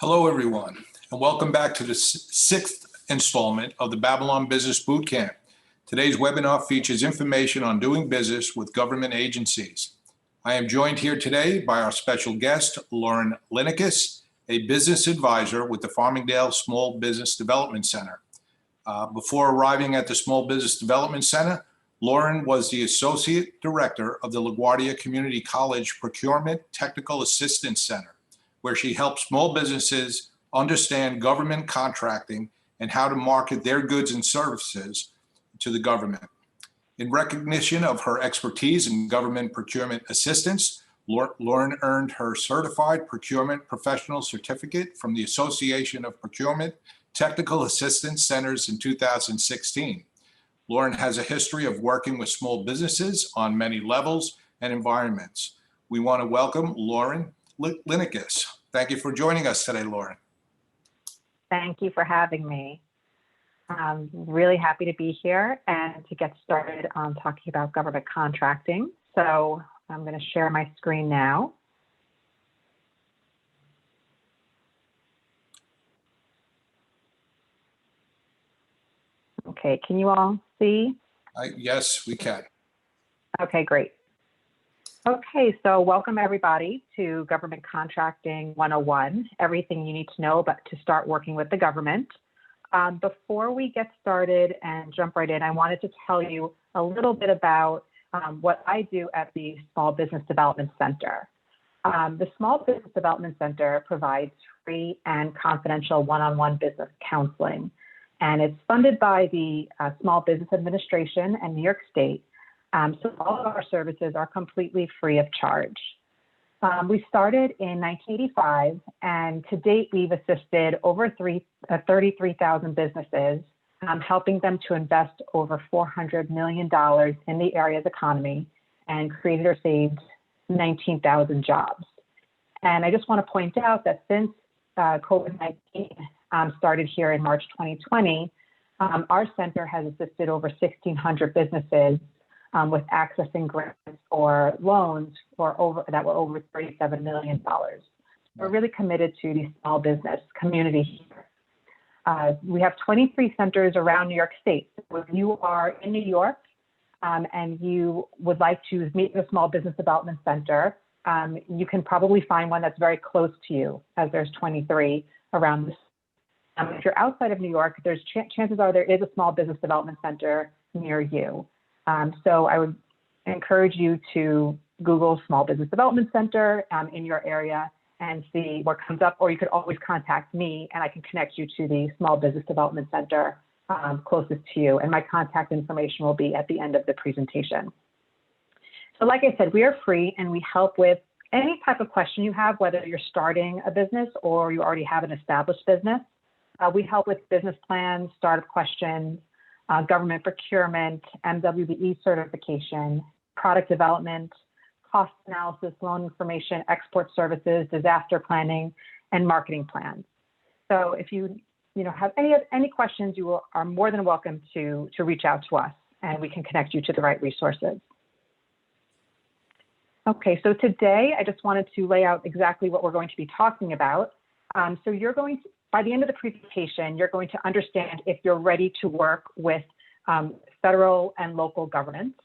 Hello, everyone, and welcome back to the sixth installment of the Babylon Business Bootcamp. Today's webinar features information on doing business with government agencies. I am joined here today by our special guest, Lauren Linekas, a business advisor with the Farmingdale Small Business Development Center. Before arriving at the Small Business Development Center, Lauren was the Associate Director of the LaGuardia Community College Procurement Technical Assistance Center, where she helps small businesses understand government contracting and how to market their goods and services to the government. In recognition of her expertise in government procurement assistance, Lauren earned her Certified Procurement Professional Certificate from the Association of Procurement Technical Assistance Centers in 2016. Lauren has a history of working with small businesses on many levels and environments. We want to welcome Lauren Linekas. Thank you for joining us today, Lauren. Thank you for having me. I'm really happy to be here and to get started on talking about government contracting. So I'm going to share my screen now. Okay, can you all see? Yes, we can. Okay, great. Okay, so welcome everybody to Government Contracting 101, everything you need to know about to start working with the government. Before we get started and jump right in, I wanted to tell you a little bit about what I do at the Small Business Development Center. The Small Business Development Center provides free and confidential one-on-one business counseling, and it's funded by the Small Business Administration and New York State. So all of our services are completely free of charge. We started in 1985, and to date, we've assisted over 33,000 businesses, helping them to invest over $400 million in the area's economy and created or saved 19,000 jobs. And I just want to point out that since COVID-19 started here in March 2020, our center has assisted over 1,600 businesses with accessing grants or loans that were over $37 million. We're really committed to the small business community here. We have 23 centers around New York State. So if you are in New York and you would like to meet the Small Business Development Center, you can probably find one that's very close to you, as there's 23 around this. If you're outside of New York, there's chances are there is a Small Business Development Center near you. So I would encourage you to Google Small Business Development Center in your area and see what comes up, or you could always contact me and I can connect you to the Small Business Development Center closest to you. And my contact information will be at the end of the presentation. So like I said, we are free and we help with any type of question you have, whether you're starting a business or you already have an established business. We help with business plans, startup questions, government procurement, MWBE certification, product development, cost analysis, loan information, export services, disaster planning, and marketing plans. So if you have any questions, you are more than welcome to reach out to us and we can connect you to the right resources. Okay, so today I just wanted to lay out exactly what we're going to be talking about. So you're going to, by the end of the presentation, you're going to understand if you're ready to work with federal and local governments.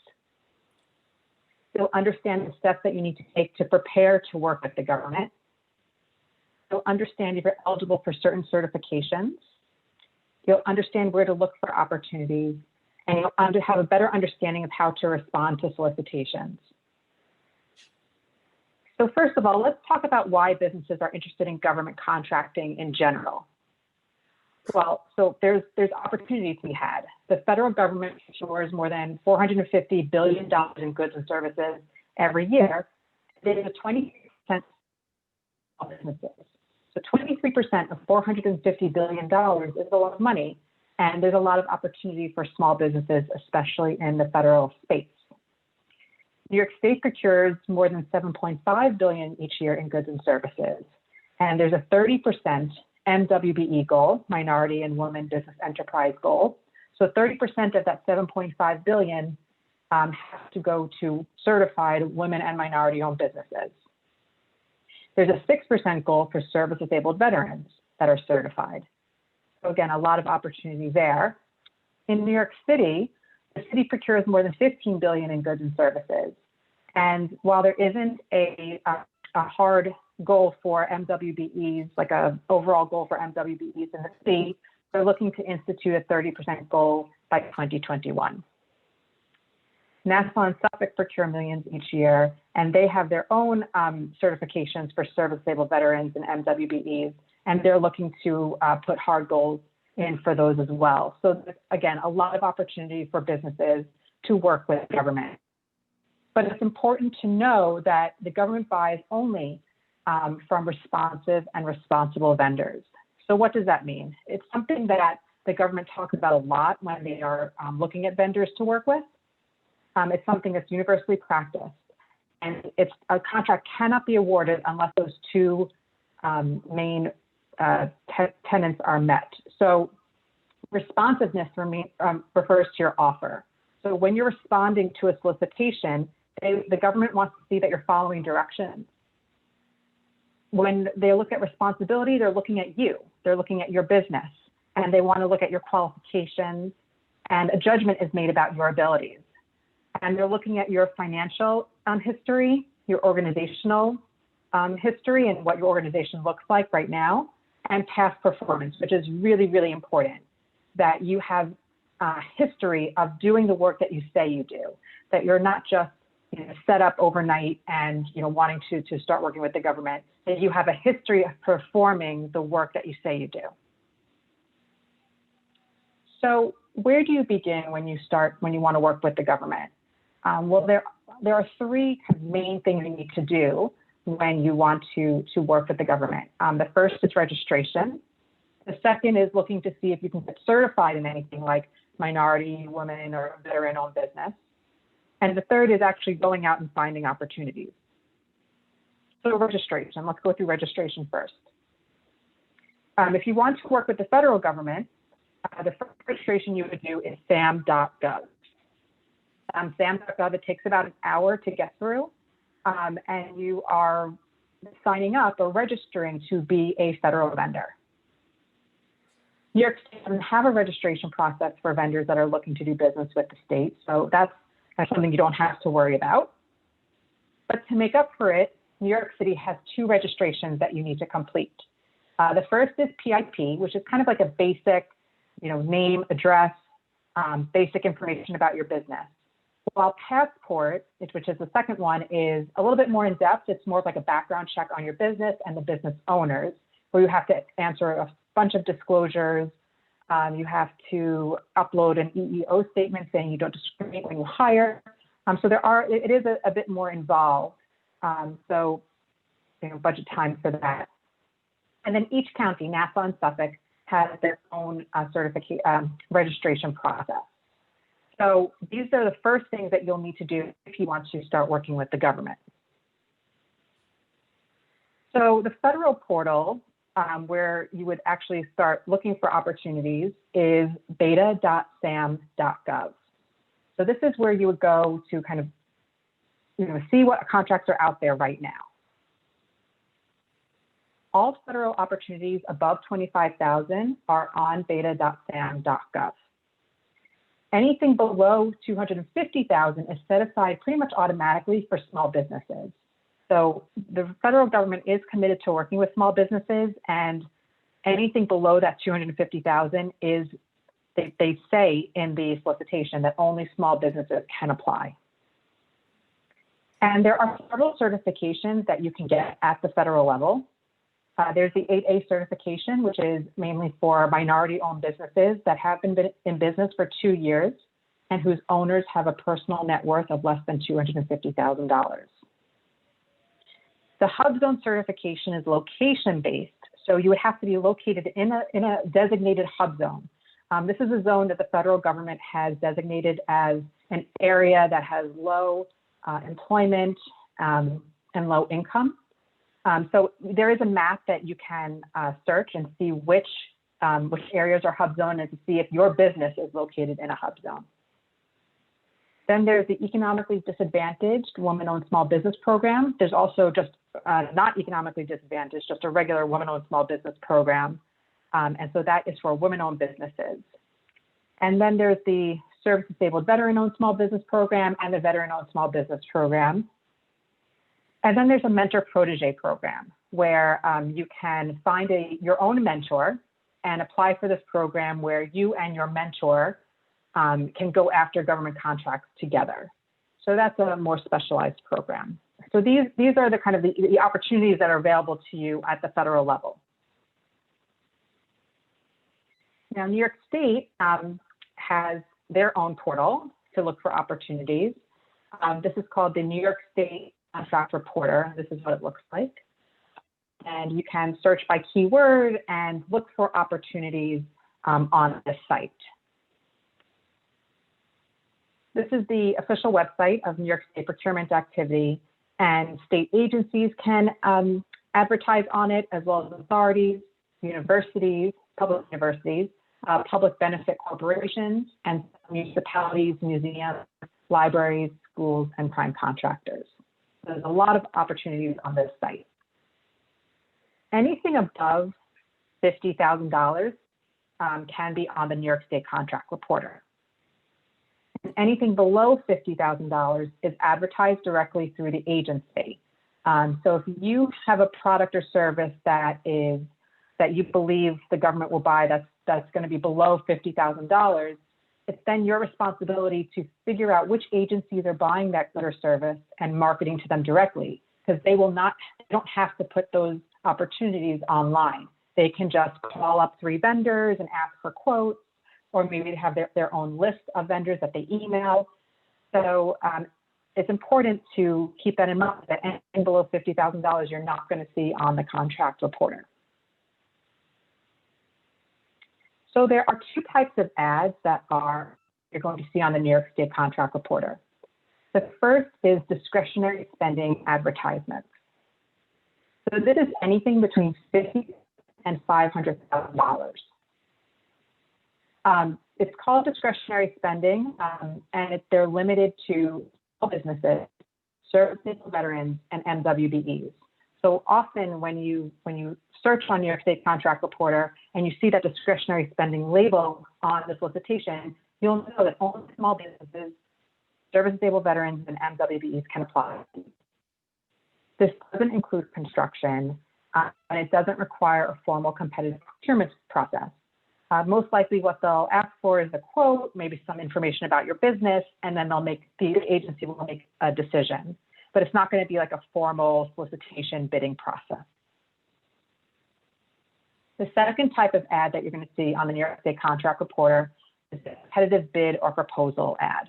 You'll understand the steps that you need to take to prepare to work with the government. You'll understand if you're eligible for certain certifications. You'll understand where to look for opportunities, and you'll have a better understanding of how to respond to solicitations. So first of all, let's talk about why businesses are interested in government contracting in general. Well, so there's opportunity to be had. The federal government procures more than $450 billion in goods and services every year. There's a 20% of businesses. So 23% of $450 billion is a lot of money, and there's a lot of opportunity for small businesses, especially in the federal space. New York State procures more than $7.5 billion each year in goods and services. And there's a 30% MWBE goal, Minority and Women Business Enterprise goal. So 30% of that $7.5 billion has to go to certified women and minority-owned businesses. There's a 6% goal for service-disabled veterans that are certified. So again, a lot of opportunity there. In New York City, the city procures more than $15 billion in goods and services. And while there isn't a hard goal for MWBEs, like a overall goal for MWBEs in the city, they're looking to institute a 30% goal by 2021. Nassau and Suffolk procure millions each year, and they have their own certifications for service-disabled veterans and MWBEs, and they're looking to put hard goals in for those as well. So again, a lot of opportunity for businesses to work with government. But it's important to know that the government buys only from responsive and responsible vendors. So what does that mean? It's something that the government talks about a lot when they are looking at vendors to work with. It's something that's universally practiced. And a contract cannot be awarded unless those two main tenets are met. So responsiveness refers to your offer. So when you're responding to a solicitation, the government wants to see that you're following directions. When they look at responsibility, they're looking at you. They're looking at your business, and they want to look at your qualifications, and a judgment is made about your abilities. And they're looking at your financial history, your organizational history, and what your organization looks like right now, and past performance, which is really, really important, that you have a history of doing the work that you say you do, that you're not just set up overnight and wanting to start working with the government, that you have a history of performing the work that you say you do. So where do you begin when you want to work with the government? Well, there are three main things you need to do when you want to work with the government. The first is registration. The second is looking to see if you can get certified in anything like minority, women, or veteran-owned business. And the third is actually going out and finding opportunities. So registration, let's go through registration first. If you want to work with the federal government, the first registration you would do is sam.gov. Sam.gov, it takes about an hour to get through, and you are signing up or registering to be a federal vendor. New York State doesn't have a registration process for vendors that are looking to do business with the state, so that's something you don't have to worry about. But to make up for it, New York City has two registrations that you need to complete. The first is PIP, which is kind of like a basic, name, address, basic information about your business. While Passport, which is the second one, is a little bit more in depth. It's more like a background check on your business and the business owners, where you have to answer a bunch of disclosures. You have to upload an EEO statement saying you don't discriminate when you hire. So it is a bit more involved. So budget time for that. And then each county, Nassau and Suffolk, has their own registration process. So these are the first things that you'll need to do if you want to start working with the government. So the federal portal, where you would actually start looking for opportunities, is beta.sam.gov. So this is where you would go to kind of see what contracts are out there right now. All federal opportunities above 25,000 are on beta.sam.gov. Anything below 250,000 is set aside pretty much automatically for small businesses. So the federal government is committed to working with small businesses, and anything below that 250,000 is, they say in the solicitation that only small businesses can apply. And there are several certifications that you can get at the federal level. There's the 8A certification, which is mainly for minority-owned businesses that have been in business for 2 years and whose owners have a personal net worth of less than $250,000. The Hub Zone certification is location-based, so you would have to be located in a designated Hub Zone. This is a zone that the federal government has designated as an area that has low employment and low income. So there is a map that you can search and see which areas are Hub Zone and to see if your business is located in a Hub Zone. Then there's the Economically Disadvantaged Woman-Owned Small Business Program. There's also just not economically disadvantaged, just a regular women-owned small business program. And so that is for women-owned businesses. And then there's the service-disabled veteran-owned small business program and the veteran-owned small business program. And then there's a mentor-protege program where you can find your own mentor and apply for this program where you and your mentor can go after government contracts together. So that's a more specialized program. So these are the kind of the opportunities that are available to you at the federal level. Now, New York State has their own portal to look for opportunities. This is called the New York State Contract Reporter. This is what it looks like. And you can search by keyword and look for opportunities on this site. This is the official website of New York State Procurement Activity, and state agencies can advertise on it, as well as authorities, universities, public universities, public benefit corporations, and municipalities, museums, libraries, schools, and prime contractors. There's a lot of opportunities on this site. Anything above $50,000 can be on the New York State Contract Reporter. And anything below $50,000 is advertised directly through the agency. So if you have a product or service that you believe the government will buy that's going to be below $50,000, it's then your responsibility to figure out which agencies are buying that good or service and marketing to them directly, because they don't have to put those opportunities online. They can just call up 3 vendors and ask for quotes, or maybe they have their own list of vendors that they email. So it's important to keep that in mind, that anything below $50,000 you're not going to see on the Contract Reporter. So there are 2 types of ads that you're going to see on the New York State Contract Reporter. The first is discretionary spending advertisements. So this is anything between $50,000 and $500,000. It's called discretionary spending, and they're limited to small businesses, service-disabled veterans, and MWBEs. So often when you search on New York State Contract Reporter and you see that discretionary spending label on the solicitation, you'll know that only small businesses, service-disabled veterans, and MWBEs can apply. This doesn't include construction, and it doesn't require a formal competitive procurement process. Most likely what they'll ask for is a quote, maybe some information about your business, and then the agency will make a decision. But it's not going to be like a formal solicitation bidding process. The second type of ad that you're going to see on the New York State Contract Reporter is a competitive bid or proposal ad.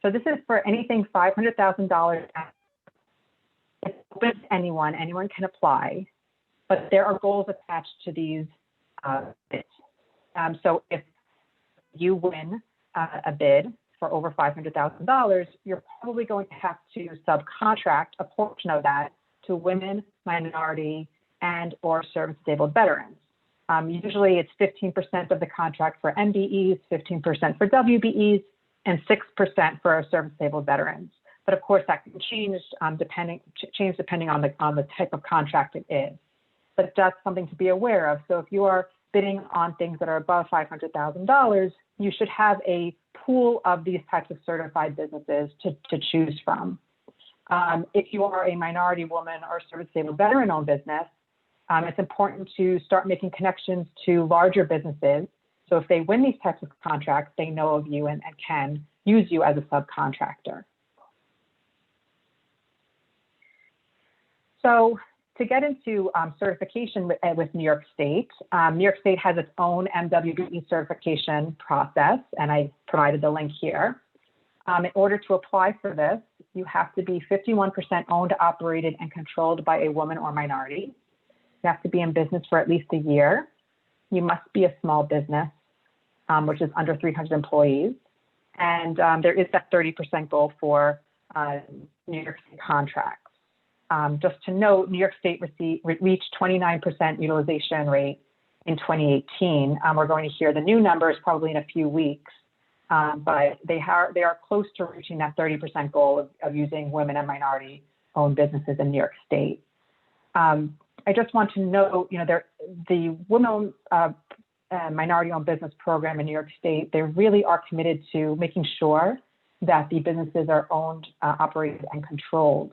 So this is for anything $500,000. It's open to anyone can apply, but there are goals attached to these bids. So if you win a bid for over $500,000, you're probably going to have to subcontract a portion of that to women, minority, and or service-disabled veterans. Usually it's 15% of the contract for MBEs, 15% for WBEs, and 6% for service-disabled veterans. But of course, that can change depending on the type of contract it is. But that's something to be aware of. So if you are bidding on things that are above $500,000, you should have a pool of these types of certified businesses to choose from. If you are a minority woman or service-disabled veteran-owned business, it's important to start making connections to larger businesses. So if they win these types of contracts, they know of you and can use you as a subcontractor. So to get into certification with New York State has its own MWBE certification process, and I provided the link here. In order to apply for this, you have to be 51% owned, operated, and controlled by a woman or minority. You have to be in business for at least a year. You must be a small business, which is under 300 employees. And there is that 30% goal for New York State contracts. Just to note, New York State reached 29% utilization rate in 2018. We're going to hear the new numbers probably in a few weeks, but they are close to reaching that 30% goal of using women and minority owned businesses in New York State. I just want to note, the women minority-owned business program in New York State, they really are committed to making sure that the businesses are owned, operated, and controlled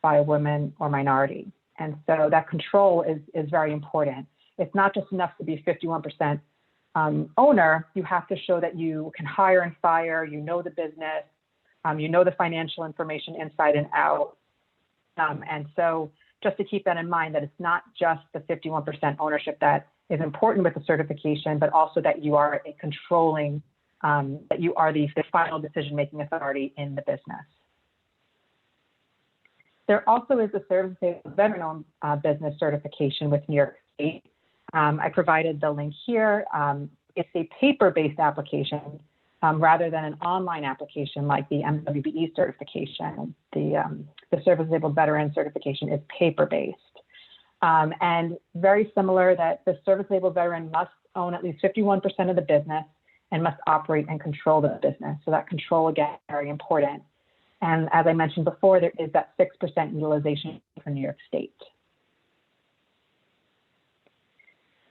by a woman or minority. And so that control is very important. It's not just enough to be 51% owner. You have to show that you can hire and fire, you know the business, you know the financial information inside and out. And so just to keep that in mind, that it's not just the 51% ownership that is important with the certification, but also that you are a controlling, that you are the final decision-making authority in the business. There also is the Service-Disabled Veteran-Owned Business Certification with New York State. I provided the link here. It's a paper-based application rather than an online application like the MWBE certification. The Service-Disabled Veteran certification is paper-based. And very similar that the service-disabled veteran must own at least 51% of the business and must operate and control the business. So that control, again, very important. And as I mentioned before, there is that 6% utilization for New York State.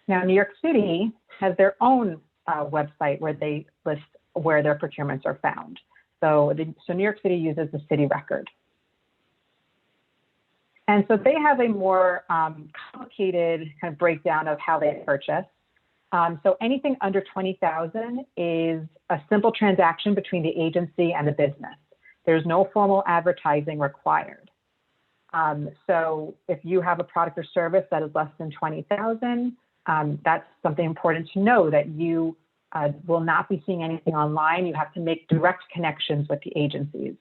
Now, New York City has their own website where they list where their procurements are found. So New York City uses the city record. And so they have a more complicated kind of breakdown of how they purchase. So anything under 20,000 is a simple transaction between the agency and the business. There's no formal advertising required. So if you have a product or service that is less than 20,000, that's something important to know, that you will not be seeing anything online. You have to make direct connections with the agencies.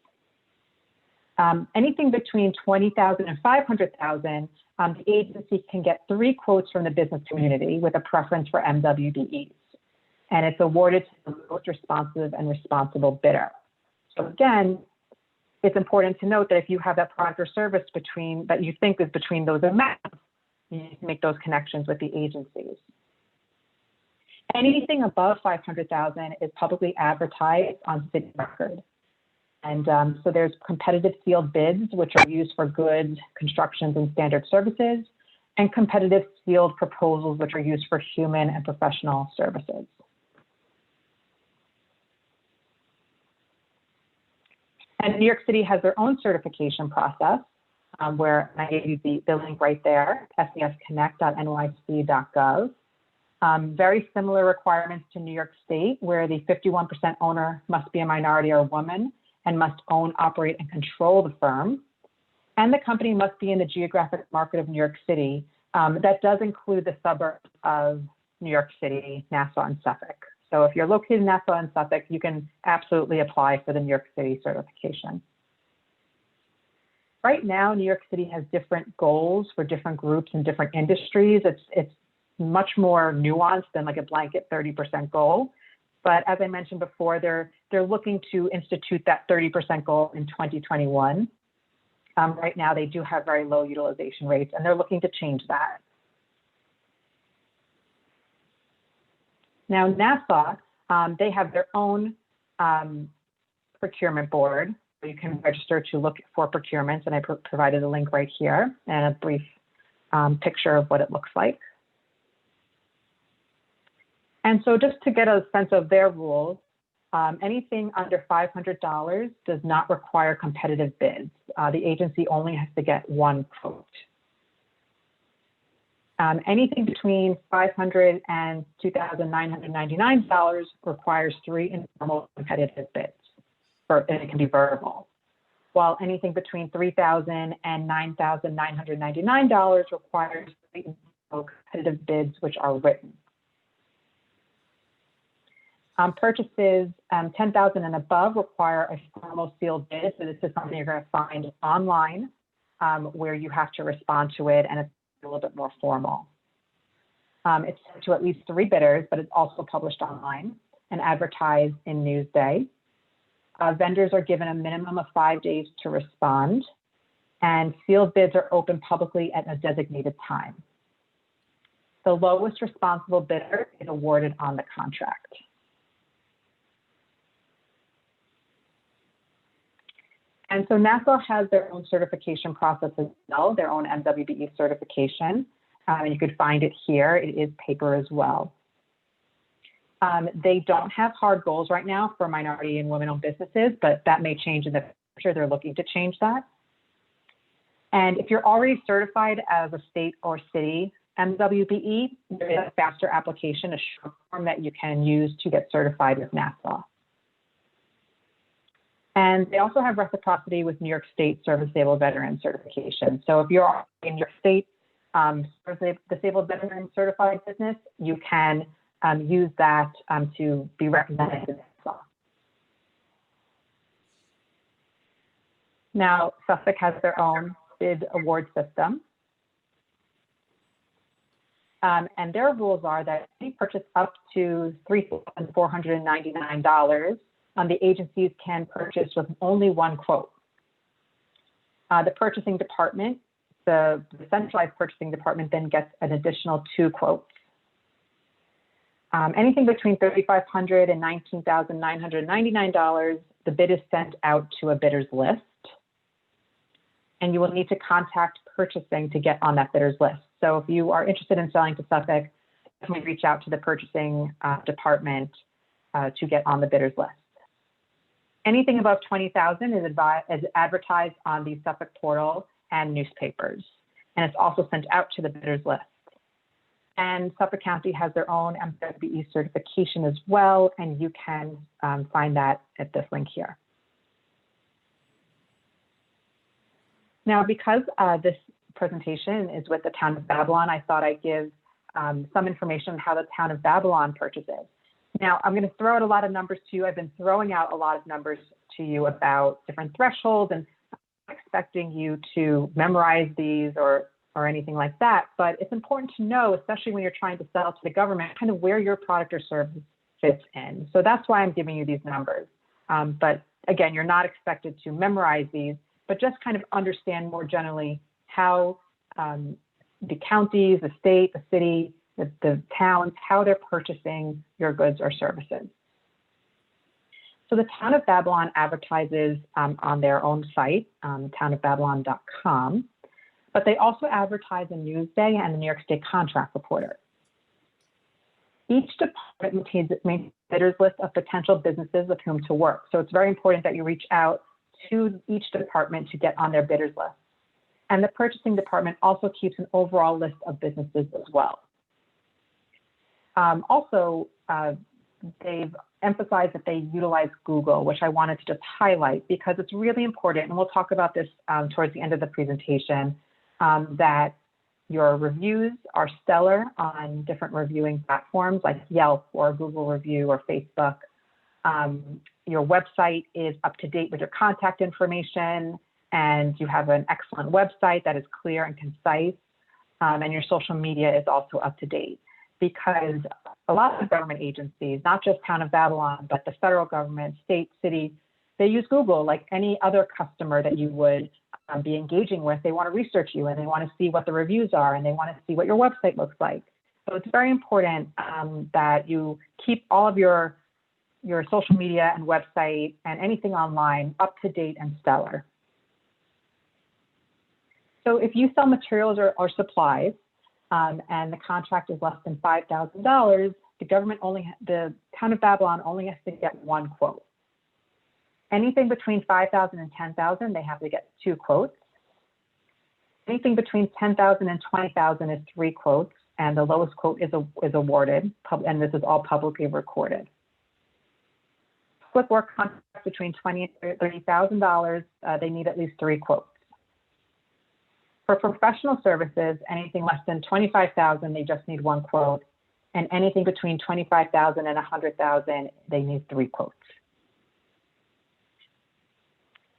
Anything between 20,000 and 500,000, the agency can get 3 quotes from the business community with a preference for MWBEs. And it's awarded to the most responsive and responsible bidder. So again, it's important to note that if you have that product or service that you think is between those amounts, you need to make those connections with the agencies. Anything above 500,000 is publicly advertised on city record. And so there's competitive sealed bids, which are used for goods, constructions, and standard services, and competitive sealed proposals, which are used for human and professional services. And New York City has their own certification process, where I gave you the link right there, sesconnect.nyc.gov. Very similar requirements to New York State, where the 51% owner must be a minority or a woman and must own, operate, and control the firm. And the company must be in the geographic market of New York City. That does include the suburbs of New York City, Nassau, and Suffolk. So if you're located in Nassau and Suffolk, you can absolutely apply for the New York City certification. Right now, New York City has different goals for different groups and different industries. It's much more nuanced than like a blanket 30% goal. But as I mentioned before, they're looking to institute that 30% goal in 2021. Right now, they do have very low utilization rates, and they're looking to change that. Now, Nassau, they have their own procurement board. You can register to look for procurements, and I provided a link right here and a brief picture of what it looks like. And so just to get a sense of their rules, anything under $500 does not require competitive bids. The agency only has to get 1 quote. Anything between $500 and $2,999 requires 3 informal competitive bids, and it can be verbal. While anything between $3,000 and $9,999 requires 3 informal competitive bids, which are written. Purchases 10,000 and above require a formal sealed bid. So this is something you're going to find online where you have to respond to it, and it's a little bit more formal. It's sent to at least 3 bidders, but it's also published online and advertised in Newsday. Vendors are given a minimum of 5 days to respond, and sealed bids are open publicly at a designated time. The lowest responsible bidder is awarded on the contract. And so NASA has their own certification process as well, their own MWBE certification. And you could find it here. It is paper as well. They don't have hard goals right now for minority and women-owned businesses, but that may change in the future. They're looking to change that. And if you're already certified as a state or city MWBE, there is a faster application, a short form that you can use to get certified with NASA. And they also have reciprocity with New York State Service-Disabled Veteran Certification. So if you're in your state disabled veteran certified business, you can use that to be represented in NASA. Now, Suffolk has their own bid award system. And their rules are that any purchase up to $3,499, the agencies can purchase with only one quote. The purchasing department, the centralized purchasing department, then gets an additional 2 quotes. Anything between $3,500 and $19,999, the bid is sent out to a bidder's list. And you will need to contact purchasing to get on that bidder's list. So if you are interested in selling to Suffolk, definitely reach out to the purchasing department to get on the bidder's list. Anything above $20,000 is advertised on the Suffolk portal and newspapers. And it's also sent out to the bidder's list. And Suffolk County has their own MWBE certification as well, and you can find that at this link here. Now, because this presentation is with the town of Babylon, I thought I'd give some information on how the town of Babylon purchases. Now, I'm going to throw out a lot of numbers to you. I've been throwing out a lot of numbers to you about different thresholds, and I'm not expecting you to memorize these or anything like that. But it's important to know, especially when you're trying to sell to the government, kind of where your product or service fits in. So that's why I'm giving you these numbers. But again, you're not expected to memorize these, but just kind of understand more generally how the counties, the state, the city, the towns, how they're purchasing your goods or services. So the town of Babylon advertises on their own site, townofbabylon.com, but they also advertise in Newsday and the New York State Contract Reporter. Each department maintains a bidder's list of potential businesses with whom to work. So it's very important that you reach out to each department to get on their bidder's list. And the purchasing department also keeps an overall list of businesses as well. They've emphasized that they utilize Google, which I wanted to just highlight because it's really important, and we'll talk about this towards the end of the presentation, that your reviews are stellar on different reviewing platforms like Yelp or Google Review or Facebook. Your website is up to date with your contact information, and you have an excellent website that is clear and concise, and your social media is also up to date. Because a lot of government agencies, not just Town of Babylon, but the federal government, state, city, they use Google like any other customer that you would be engaging with. They want to research you and they want to see what the reviews are and they want to see what your website looks like. So it's very important that you keep all of your social media and website and anything online up to date and stellar. So if you sell materials or supplies, and the contract is less than $5,000, the town of Babylon only has to get one quote. Anything between $5,000 and $10,000, they have to get 2 quotes. Anything between $10,000 and $20,000 is 3 quotes, and the lowest quote is awarded, and this is all publicly recorded. Public work contracts between $20,000 and $30,000, they need at least 3 quotes. For professional services, anything less than $25,000, they just need 1 quote. And anything between $25,000 and $100,000, they need 3 quotes.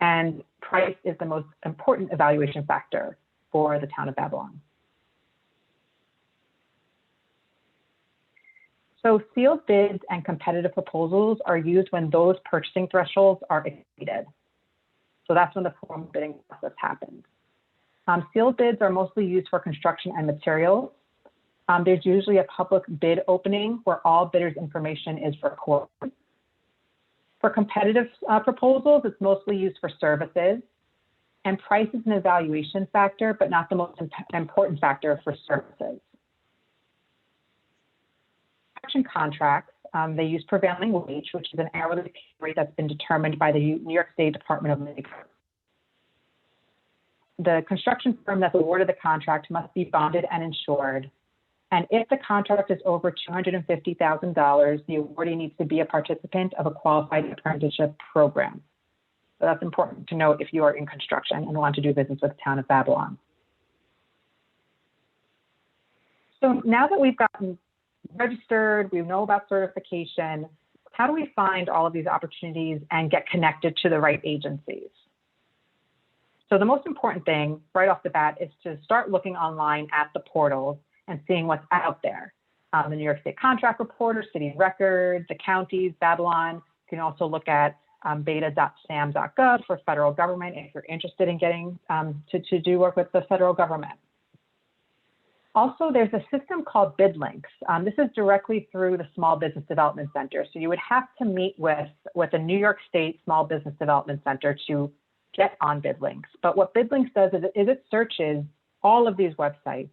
And price is the most important evaluation factor for the town of Babylon. So sealed bids and competitive proposals are used when those purchasing thresholds are exceeded. So that's when the formal bidding process happens. Sealed bids are mostly used for construction and materials. There's usually a public bid opening where all bidders' information is recorded. For competitive proposals, it's mostly used for services. And price is an evaluation factor, but not the most important factor for services. Construction contracts, they use prevailing wage, which is an hourly pay rate that's been determined by the New York State Department of Labor. The construction firm that's awarded the contract must be bonded and insured. And if the contract is over $250,000, the awardee needs to be a participant of a qualified apprenticeship program. So that's important to note if you are in construction and want to do business with the town of Babylon. So now that we've gotten registered, we know about certification, how do we find all of these opportunities and get connected to the right agencies? So the most important thing right off the bat is to start looking online at the portals and seeing what's out there. The New York State Contract Reporter, City Records, the counties, Babylon. You can also look at beta.sam.gov for federal government if you're interested in getting to do work with the federal government. Also, there's a system called BidLinks. This is directly through the Small Business Development Center. So you would have to meet with the New York State Small Business Development Center to get on BidLinks. But what BidLinks does is it searches all of these websites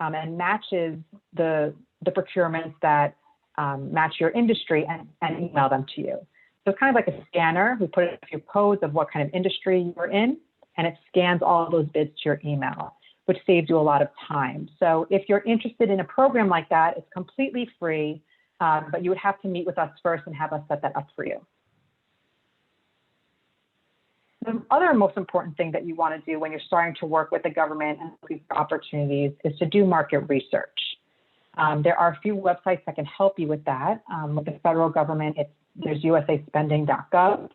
and matches the procurements that match your industry and email them to you. So it's kind of like a scanner. We put a few codes of what kind of industry you're in, and it scans all of those bids to your email, which saves you a lot of time. So if you're interested in a program like that, it's completely free, but you would have to meet with us first and have us set that up for you. The other most important thing that you want to do when you're starting to work with the government and looking for opportunities is to do market research. There are a few websites that can help you with that. With the federal government, there's usaspending.gov.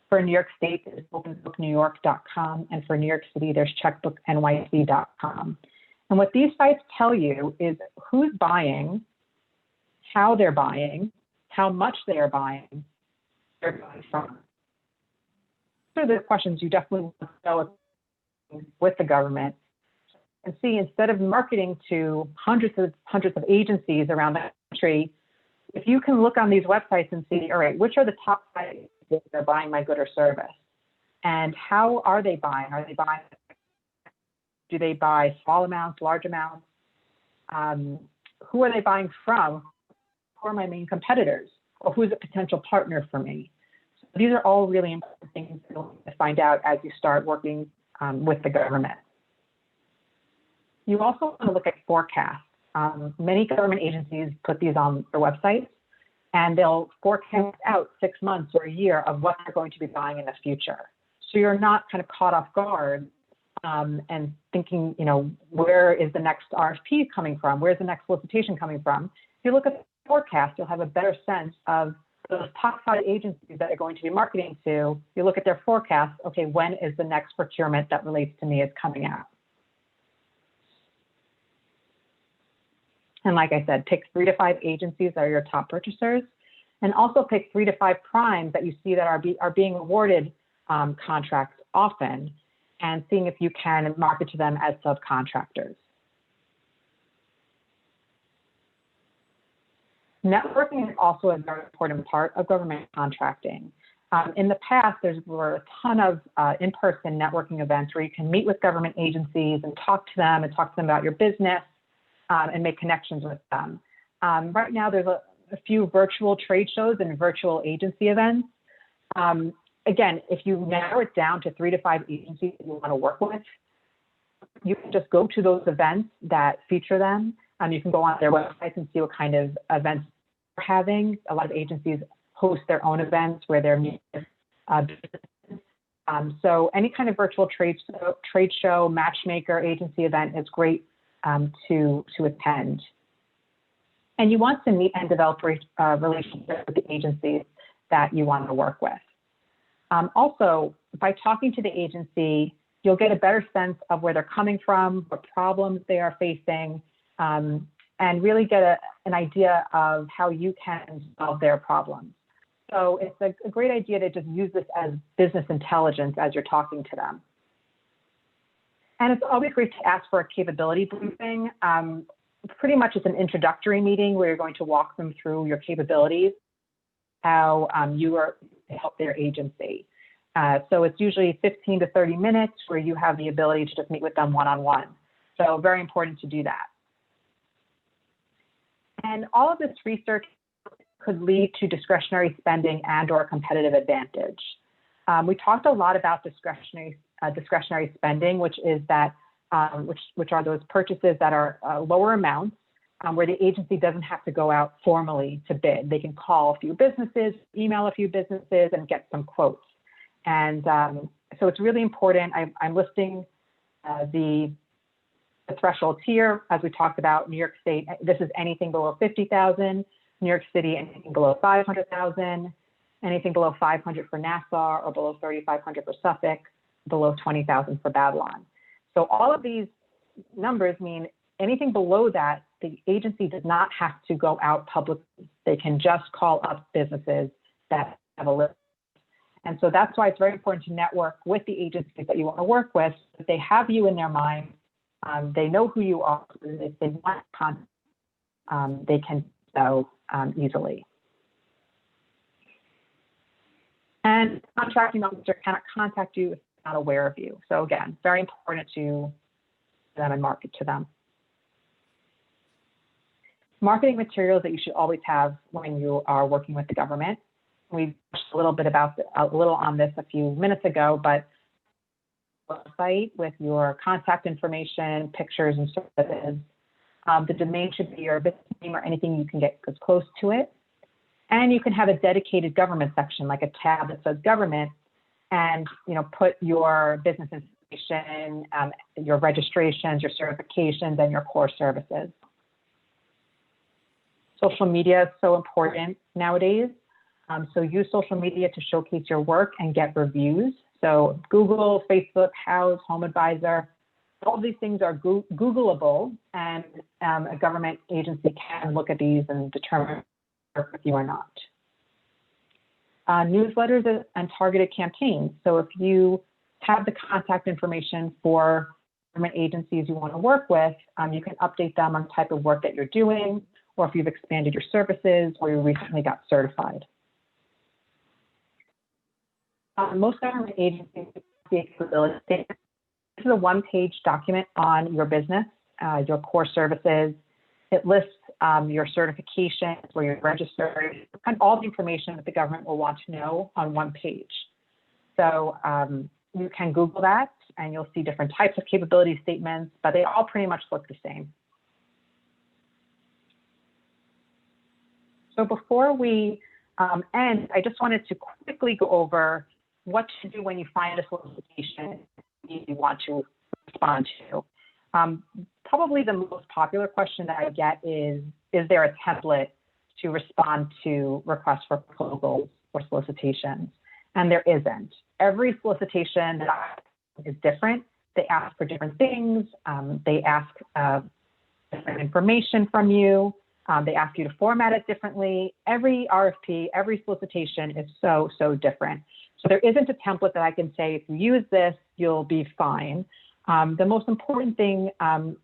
For New York State, there's openbooknewyork.com. And for New York City, there's checkbooknyc.com. And what these sites tell you is who's buying, how they're buying, how much they are buying, where they're buying from. Those are the questions you definitely want to know with the government. And see, instead of marketing to hundreds of agencies around the country, if you can look on these websites and see, all right, which are the top 5 agencies that are buying my good or service? And how are they buying? Do they buy small amounts, large amounts? Who are they buying from? Who are my main competitors? Or who's a potential partner for me? So these are all really important things to find out as you start working with the government. You also want to look at forecasts. Many government agencies put these on their websites, and they'll forecast out 6 months or a year of what they're going to be buying in the future. So you're not kind of caught off guard and thinking, where is the next RFP coming from? Where's the next solicitation coming from? If you look at the forecast, you'll have a better sense of those top 5 agencies that are going to be marketing to. You look at their forecast, okay, when is the next procurement that relates to me is coming out? And like I said, pick 3 to 5 agencies that are your top purchasers, and also pick 3 to 5 primes that you see that are being awarded contracts often, and seeing if you can market to them as subcontractors. Networking is also a very important part of government contracting. In the past, there were a ton of in-person networking events where you can meet with government agencies and talk to them about your business. And make connections with them. Right now, there's a few virtual trade shows and virtual agency events. Again, if you narrow it down to 3 to 5 agencies that you want to work with, you can just go to those events that feature them. You can go on their websites and see what kind of events they're having. A lot of agencies host their own events where they're meeting so any kind of virtual trade show, matchmaker, agency event is great to attend. And you want to meet and develop relationships with the agencies that you want to work with. Also, by talking to the agency, you'll get a better sense of where they're coming from, what problems they are facing, and really get an idea of how you can solve their problems. So it's a great idea to just use this as business intelligence as you're talking to them. And it's always great to ask for a capability briefing. Pretty much it's an introductory meeting where you're going to walk them through your capabilities, how you to help their agency. So it's usually 15 to 30 minutes where you have the ability to just meet with them one-on-one. So very important to do that. And all of this research could lead to discretionary spending and or competitive advantage. We talked a lot about discretionary spending, which is that which are those purchases that are lower amounts, where the agency doesn't have to go out formally to bid. They can call a few businesses, email a few businesses, and get some quotes. And so it's really important. I'm listing the thresholds here, as we talked about. New York State, this is anything below 50,000. New York City, anything below 500,000. Anything below 500 for Nassau, or below 3,500 for Suffolk, below 20,000 for Babylon. So all of these numbers mean anything below that, the agency does not have to go out publicly. They can just call up businesses that have a list. And so that's why it's very important to network with the agencies that you want to work with. If they have you in their mind, they know who you are. If they want contact, they can do so easily. And contracting officer cannot contact you if they're not aware of you. So again, very important to them and market to them. Marketing materials that you should always have when you are working with the government. We touched a little bit about a little on this a few minutes ago, but website with your contact information, pictures, and services. The domain should be your business name or anything you can get as close to it. And you can have a dedicated government section, like a tab that says government, and put your business information, your registrations, your certifications, and your core services. Social media is so important nowadays. So use social media to showcase your work and get reviews. So Google, Facebook, Houzz, Home Advisor, all of these things are Googleable, and a government agency can look at these and determine if you are not. Newsletters and targeted campaigns. So if you have the contact information for government agencies you want to work with, you can update them on the type of work that you're doing, or if you've expanded your services, or you recently got certified. Most government agencies have the capability statement. This is a one-page document on your business, your core services. It lists your certifications, where you're registered, and all the information that the government will want to know on one page. So you can Google that, and you'll see different types of capability statements, but they all pretty much look the same. So before we end, I just wanted to quickly go over what to do when you find a solicitation you want to respond to. Probably the most popular question that I get is there a template to respond to requests for proposals or solicitations? And there isn't. Every solicitation is different. They ask for different things. They ask different information from you. They ask you to format it differently. Every RFP, every solicitation is so different. So there isn't a template that I can say, if you use this, you'll be fine. The most important thing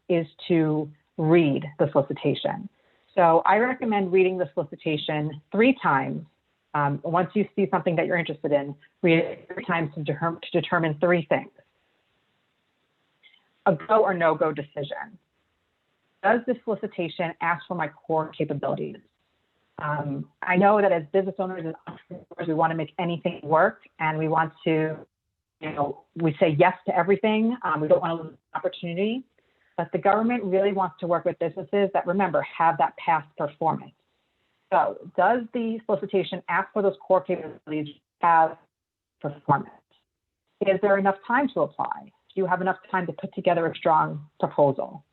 is to read the solicitation. So I recommend reading the solicitation 3 times. Once you see something that you're interested in, read it 3 times to determine 3 things. A go or no-go decision. Does this solicitation ask for my core capabilities? I know that as business owners and entrepreneurs, we want to make anything work, and we want to, we say yes to everything. We don't want to lose an opportunity, but the government really wants to work with businesses that, remember, have that past performance. So does the solicitation ask for those core capabilities, have performance? Is there enough time to apply? Do you have enough time to put together a strong proposal?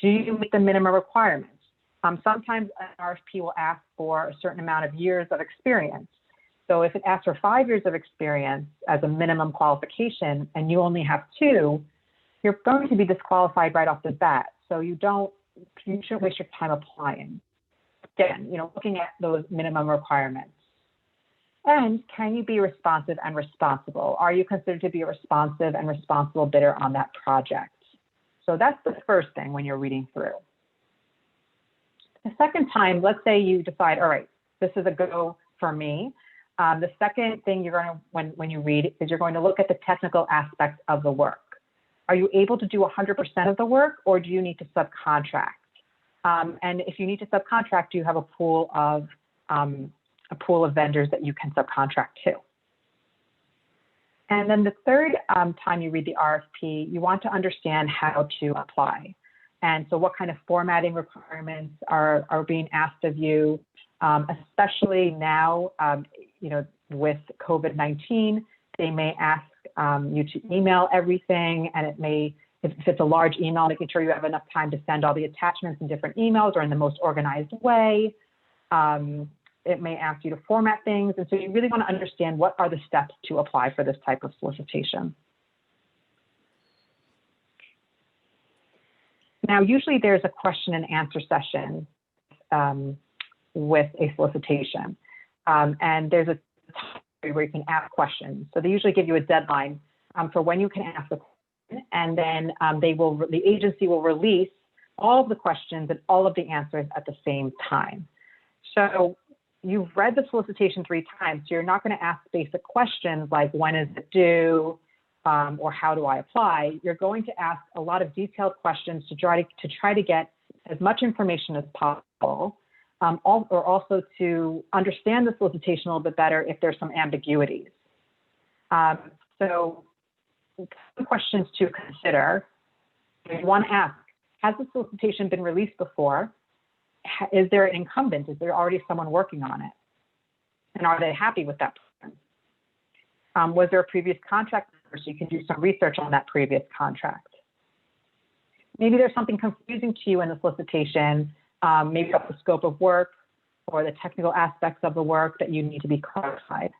Do you meet the minimum requirements? Sometimes an RFP will ask for a certain amount of years of experience. So if it asks for 5 years of experience as a minimum qualification and you only have 2, you're going to be disqualified right off the bat. So you shouldn't waste your time applying. Again, looking at those minimum requirements. And can you be responsive and responsible? Are you considered to be a responsive and responsible bidder on that project? So that's the first thing when you're reading through. The second time, let's say you decide, all right, this is a go for me. The second thing you're going to, when you read, is you're going to look at the technical aspects of the work. Are you able to do 100% of the work, or do you need to subcontract? And if you need to subcontract, do you have a pool of vendors that you can subcontract to? And then the third time you read the RFP, you want to understand how to apply. And so what kind of formatting requirements are being asked of you, especially now, with COVID-19, they may ask you to email everything, and it may, if it's a large email, making sure you have enough time to send all the attachments in different emails or in the most organized way. It may ask you to format things. And so you really want to understand what are the steps to apply for this type of solicitation. Now, usually there's a question and answer session with a solicitation. And there's a time where you can ask questions. So they usually give you a deadline for when you can ask the question, and then the agency will release all of the questions and all of the answers at the same time. So you've read the solicitation 3 times, so you're not going to ask basic questions like when is it due or how do I apply. You're going to ask a lot of detailed questions to try to get as much information as possible, or also to understand the solicitation a little bit better if there's some ambiguities. So some questions to consider. You want to ask, has the solicitation been released before? Is there an incumbent? Is there already someone working on it? And are they happy with that person? Was there a previous contract? So you can do some research on that previous contract. Maybe there's something confusing to you in the solicitation, maybe about the scope of work or the technical aspects of the work that you need to be clarified.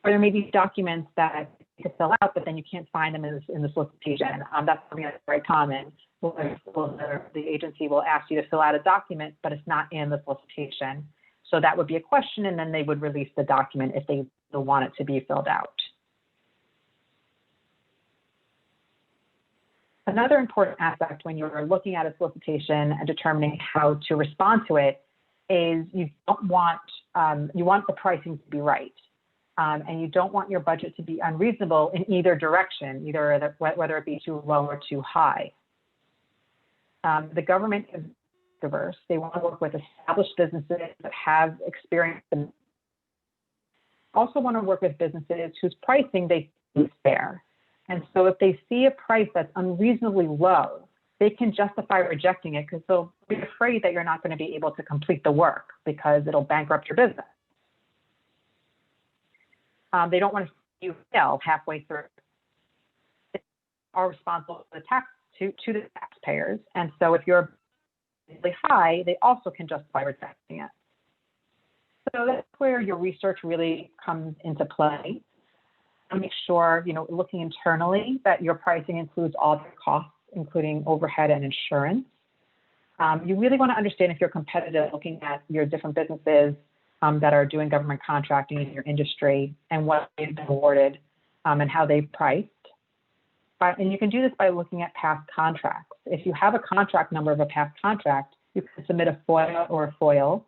Or there may be documents that you can fill out, but then you can't find them in the solicitation. That's something that's very common. The agency will ask you to fill out a document, but it's not in the solicitation. So that would be a question, and then they would release the document if they still want it to be filled out. Another important aspect when you're looking at a solicitation and determining how to respond to it is you want the pricing to be right. And you don't want your budget to be unreasonable in either direction, whether it be too low or too high. The government is diverse. They want to work with established businesses that have experience and also want to work with businesses whose pricing they think is fair. And so if they see a price that's unreasonably low, they can justify rejecting it because they'll be afraid that you're not going to be able to complete the work because it'll bankrupt your business. They don't want to see you fail halfway through. They are responsible for the tax to the taxpayers. And so if you're really high, they also can justify rejecting it. So that's where your research really comes into play. Make sure, looking internally that your pricing includes all the costs, including overhead and insurance. You really want to understand if you're competitive, looking at your different businesses that are doing government contracting in your industry and what they've been awarded and how they've priced. And you can do this by looking at past contracts. If you have a contract number of a past contract, you can submit a FOIA or a FOIL,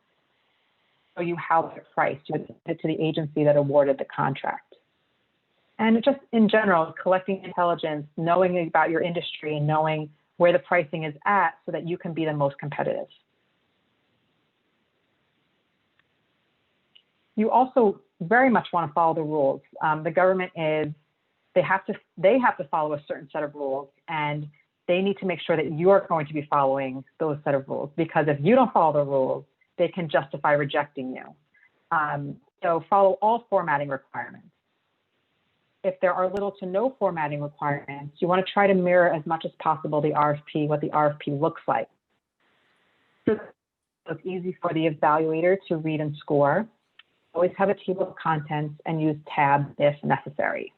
show you how they're priced. You would submit it to the agency that awarded the contract. And just in general, collecting intelligence, knowing about your industry, and knowing where the pricing is at so that you can be the most competitive. You also very much want to follow the rules. The government they have to follow a certain set of rules, and they need to make sure that you're going to be following those set of rules, because if you don't follow the rules, they can justify rejecting you. So follow all formatting requirements. If there are little to no formatting requirements, you want to try to mirror as much as possible the RFP, what the RFP looks like. So it's easy for the evaluator to read and score. Always have a table of contents and use tabs if necessary.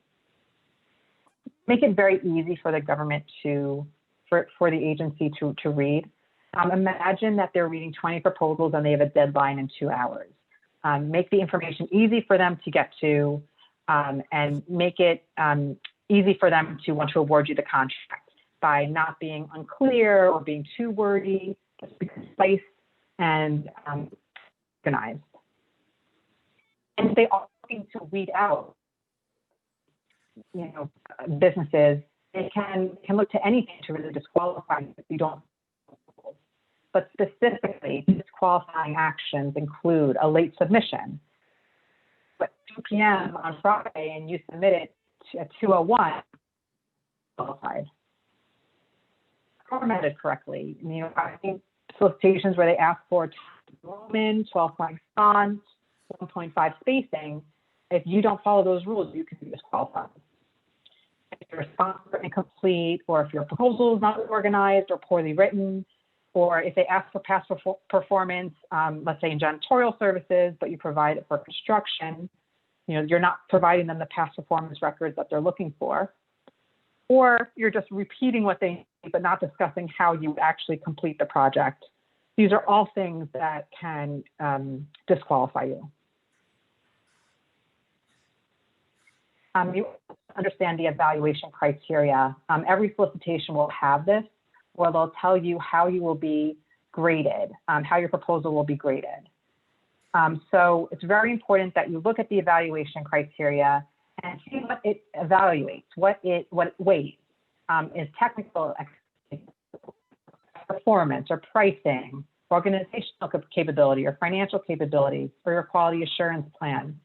Make it very easy for the government for the agency to read. Imagine that they're reading 20 proposals and they have a deadline in 2 hours. Make the information easy for them to get to, and make it easy for them to want to award you the contract by not being unclear or being too wordy. Just be concise and organized. And if they are looking to weed out, businesses, they can look to anything to really disqualify you if you don't. But specifically, disqualifying actions include a late submission. But 2 p.m. on Friday and you submit it at 2:01, qualified. Formatted correctly. I think solicitations where they ask for enrollment, 12-point font, 1.5 spacing, if you don't follow those rules, you can be disqualified. If your response is incomplete, or if your proposal is not organized or poorly written, or if they ask for past performance, let's say in janitorial services, but you provide it for construction, you're not providing them the past performance records that they're looking for, or you're just repeating what they need, but not discussing how you actually complete the project. These are all things that can disqualify you. You understand the evaluation criteria. Every solicitation will have this, where they'll tell you how you will be graded, how your proposal will be graded. So it's very important that you look at the evaluation criteria and see what it evaluates, what it weighs. Is technical performance or pricing, organizational capability or financial capability, or your quality assurance plan.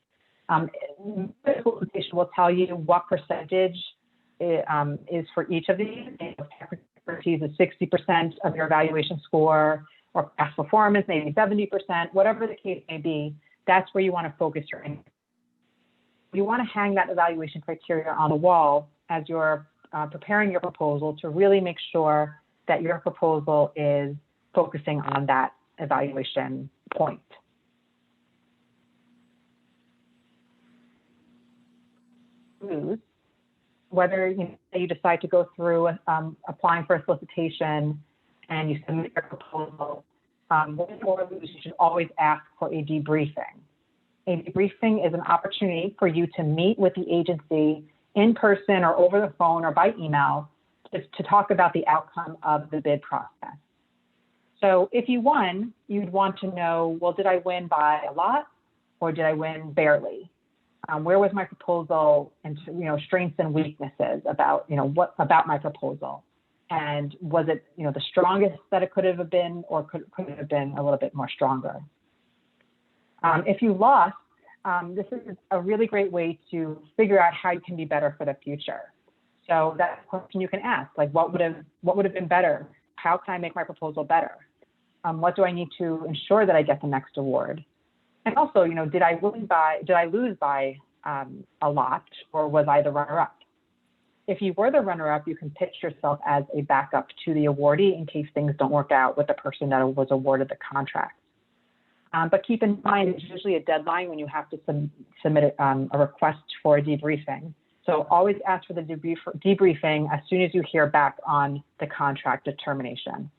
The solicitation will tell you what percentage is for each of these. Technical expertise is 60% of your evaluation score, or past performance, maybe 70%, whatever the case may be. That's where you want to focus your energy. You want to hang that evaluation criteria on the wall as you're preparing your proposal to really make sure that your proposal is focusing on that evaluation point. Whether you decide to go through applying for a solicitation and you submit your proposal, win or lose, you should always ask for a debriefing. A debriefing is an opportunity for you to meet with the agency in person or over the phone or by email to talk about the outcome of the bid process. So if you won, you'd want to know, well, did I win by a lot or did I win barely? Where was my proposal, and strengths and weaknesses about what about my proposal, and was it the strongest that it could have been, or could it have been a little bit more stronger? If you lost, this is a really great way to figure out how you can be better for the future. So that's a question you can ask, like what would have been better? How can I make my proposal better? What do I need to ensure that I get the next award? And also, did I lose by a lot, or was I the runner-up? If you were the runner-up, you can pitch yourself as a backup to the awardee in case things don't work out with the person that was awarded the contract. But keep in mind, it's usually a deadline when you have to submit a request for a debriefing. So always ask for the debriefing as soon as you hear back on the contract determination.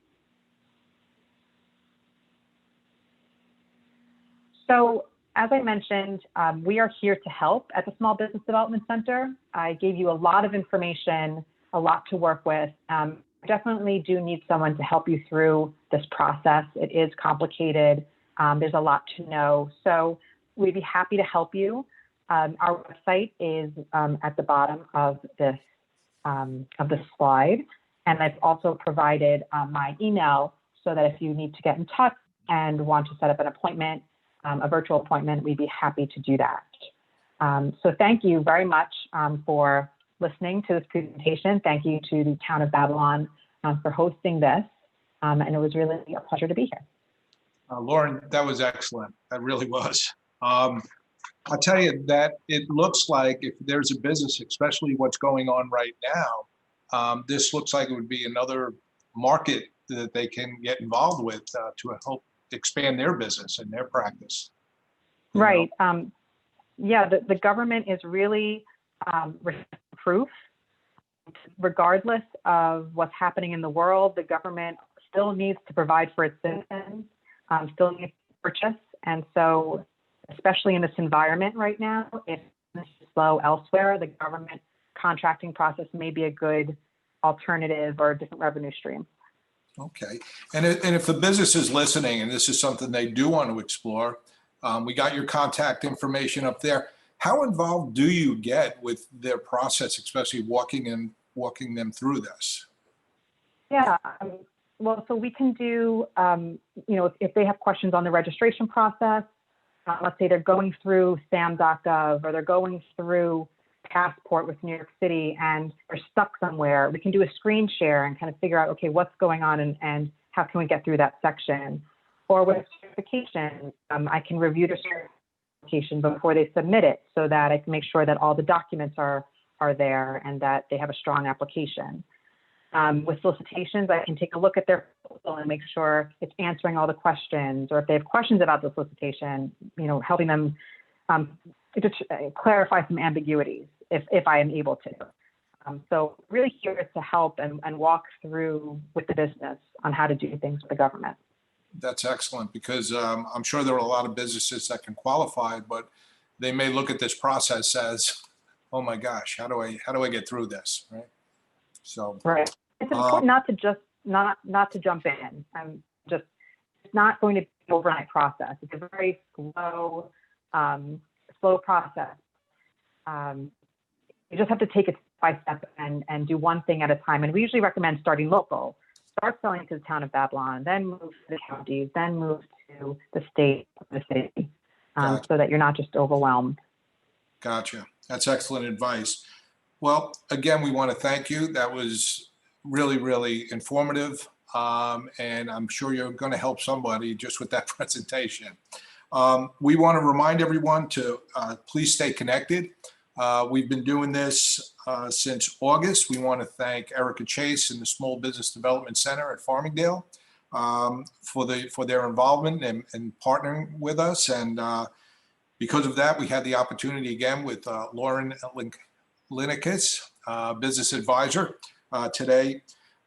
So as I mentioned, we are here to help at the Small Business Development Center. I gave you a lot of information, a lot to work with. I definitely do need someone to help you through this process. It is complicated. There's a lot to know. So we'd be happy to help you. Our website is at the bottom of this slide. And I've also provided my email so that if you need to get in touch and want to set up an appointment, a virtual appointment, we'd be happy to do that. So thank you very much for listening to this presentation. Thank you to the Town of Babylon for hosting this. And it was really a pleasure to be here. Lauren, that was excellent. That really was. I'll tell you that it looks like if there's a business, especially what's going on right now, this looks like it would be another market that they can get involved with to help expand their business and their practice. Right. Yeah, the government is really proof. Regardless of what's happening in the world, the government still needs to provide for its citizens, still needs to purchase. And so, especially in this environment right now, if this is slow elsewhere, the government contracting process may be a good alternative or a different revenue stream. Okay. And if the business is listening and this is something they do want to explore, We got your contact information up there. How involved do you get with their process, especially walking them through this? Yeah. Well, so we can do, if they have questions on the registration process, let's say they're going through SAM.gov or they're going through Passport with New York City and they're stuck somewhere, we can do a screen share and kind of figure out, okay, what's going on and how can we get through that section? Or with certification, I can review the certification before they submit it so that I can make sure that all the documents are there and that they have a strong application. With solicitations, I can take a look at their proposal and make sure it's answering all the questions, or if they have questions about the solicitation, helping them to clarify some ambiguities if I am able to. So really here to help and walk through with the business on how to do things with the government. That's excellent, because I'm sure there are a lot of businesses that can qualify, but they may look at this process as, oh my gosh, how do I get through this, right? So right, it's important not to jump in. It's not going to be an overnight process. It's a very slow process. You just have to take it step by step and do one thing at a time. And we usually recommend starting local. Start selling to the town of Babylon, then move to the counties, then move to the state, the city, Gotcha. so that you're not just overwhelmed. Gotcha. That's excellent advice. Well, again, we want to thank you. That was really, really informative. And I'm sure you're going to help somebody just with that presentation. We want to remind everyone to please stay connected. We've been doing this since August. We want to thank Erica Chase and the Small Business Development Center at Farmingdale for their involvement and partnering with us. And because of that, we had the opportunity again with Lauren Linekas, business advisor today.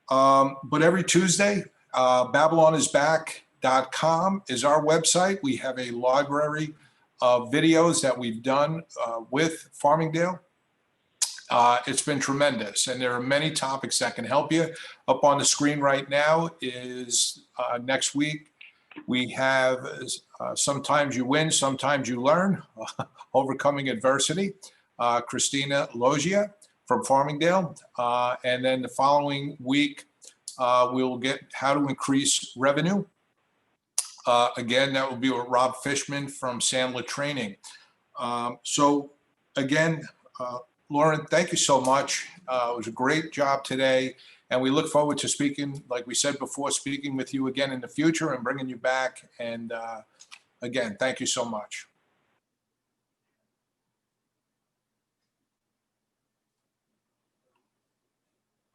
But every Tuesday, BabylonIsBack.com is our website. We have a library of videos that we've done with Farmingdale. It's been tremendous, and there are many topics that can help you. Up on the screen right now is next week. We have Sometimes You Win, Sometimes You Learn, Overcoming Adversity, Christina Logia from Farmingdale. And then the following week, we'll get How to Increase Revenue. Again, that will be with Rob Fishman from Sandler Training. So again, Lauren, thank you so much. It was a great job today. And we look forward to speaking, like we said before, speaking with you again in the future and bringing you back. And again, thank you so much.